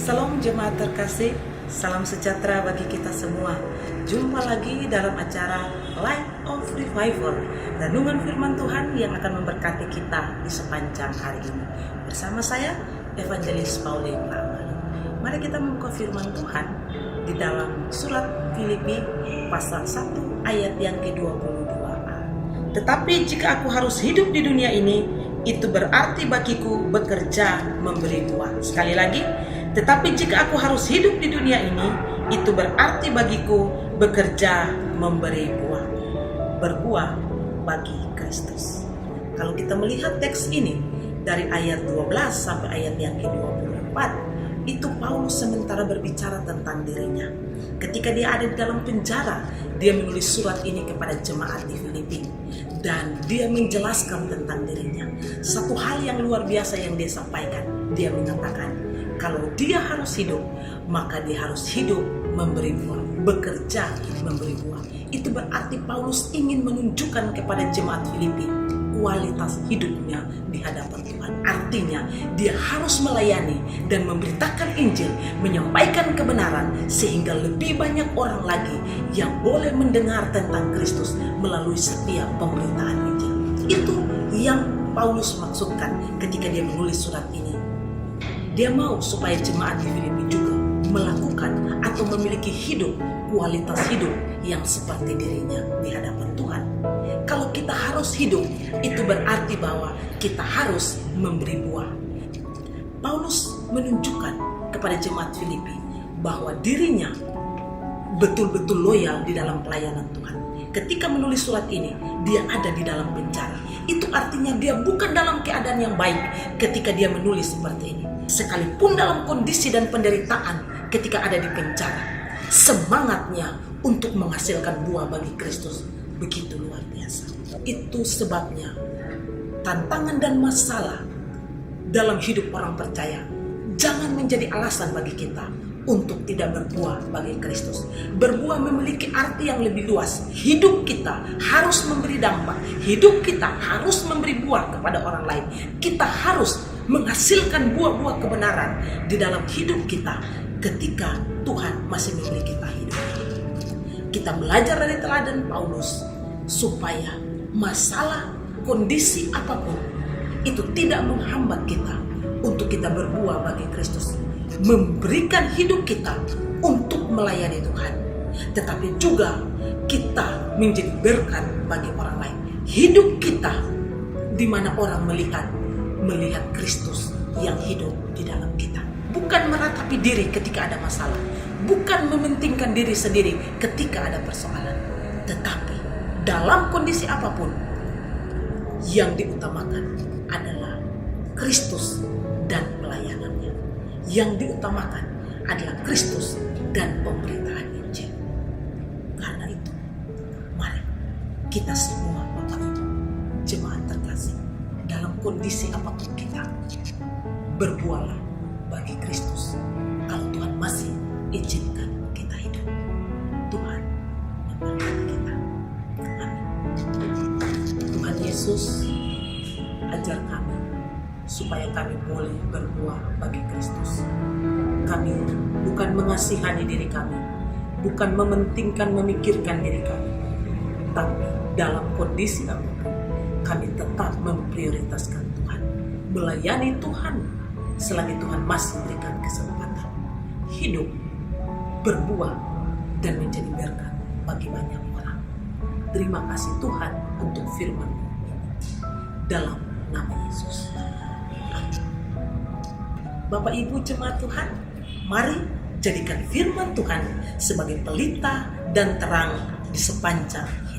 Salam jemaat terkasih, salam sejahtera bagi kita semua. Jumpa lagi dalam acara Light of Revival, renungan firman Tuhan yang akan memberkati kita di sepanjang hari ini. Bersama saya, Evangelis Pauline Lamal. Mari kita membuka firman Tuhan di dalam surat Filipi pasal 1 ayat yang ke-22a. Tetapi jika aku harus hidup di dunia ini, itu berarti bagiku bekerja memberi buah. Sekali lagi, tetapi jika aku harus hidup di dunia ini, itu berarti bagiku bekerja memberi buah. Berbuah bagi Kristus. Kalau kita melihat teks ini dari ayat 12 sampai ayat yang ke-24, itu Paulus sementara berbicara tentang dirinya. Ketika dia ada di dalam penjara, dia menulis surat ini kepada jemaat di Filipi. Dan dia menjelaskan tentang dirinya. Satu hal yang luar biasa yang dia sampaikan. Dia mengatakan, kalau dia harus hidup, maka dia harus hidup memberi buah, bekerja memberi buah. Itu berarti Paulus ingin menunjukkan kepada jemaat Filipi kualitas hidupnya di hadapan Tuhan. Artinya dia harus melayani dan memberitakan Injil, menyampaikan kebenaran, sehingga lebih banyak orang lagi yang boleh mendengar tentang Kristus melalui setiap pemberitaan Injil. Itu yang Paulus maksudkan ketika dia menulis surat ini. Dia mau supaya jemaat di Filipi juga melakukan atau memiliki kualitas hidup yang seperti dirinya di hadapan Tuhan. Kalau kita harus hidup, itu berarti bahwa kita harus memberi buah. Paulus menunjukkan kepada jemaat Filipi bahwa dirinya betul-betul loyal di dalam pelayanan Tuhan. Ketika menulis surat ini, dia ada di dalam penjara. Itu artinya dia bukan dalam keadaan yang baik ketika dia menulis seperti ini. Sekalipun dalam kondisi dan penderitaan ketika ada di penjara, semangatnya untuk menghasilkan buah bagi Kristus begitu luar biasa. Itu sebabnya tantangan dan masalah dalam hidup orang percaya jangan menjadi alasan bagi kita untuk tidak berbuah bagi Kristus. Berbuah memiliki arti yang lebih luas. Hidup kita harus memberi dampak. Hidup kita harus memberi buah kepada orang lain. Kita harus menghasilkan buah-buah kebenaran di dalam hidup kita ketika Tuhan masih memberi kita hidup. Kita belajar dari teladan Paulus supaya masalah kondisi apapun itu tidak menghambat kita untuk kita berbuah bagi Kristus, memberikan hidup kita untuk melayani Tuhan, tetapi juga kita menjadi berkat bagi orang lain. Hidup kita di mana orang melihat Kristus yang hidup di dalam kita. Bukan meratapi diri ketika ada masalah, bukan mementingkan diri sendiri ketika ada persoalan, tetapi dalam kondisi apapun yang diutamakan adalah Kristus dan pelayanannya. Yang diutamakan adalah Kristus dan pemberitaan Injil. Karena itu, mari kita semua Bapak Ibu, jemaat terkasih, dalam kondisi apapun kita, berbuahlah bagi Kristus. Kalau Tuhan masih izinkan kita hidup, Tuhan memberkati kita. Amin. Tuhan Yesus, ajar kami supaya kami boleh berbuah bagi Kristus. Kami bukan mengasihani diri kami, bukan mementingkan memikirkan diri kami, tapi dalam kondisi apapun kami tetap memprioritaskan Tuhan, melayani Tuhan selagi Tuhan masih berikan kesempatan hidup, berbuah, dan menjadi berkat bagi banyak orang. Terima kasih Tuhan untuk firman-Mu dalam nama Yesus. Amin. Bapak Ibu jemaat Tuhan, mari jadikan firman Tuhan sebagai pelita dan terang di sepanjang hidup.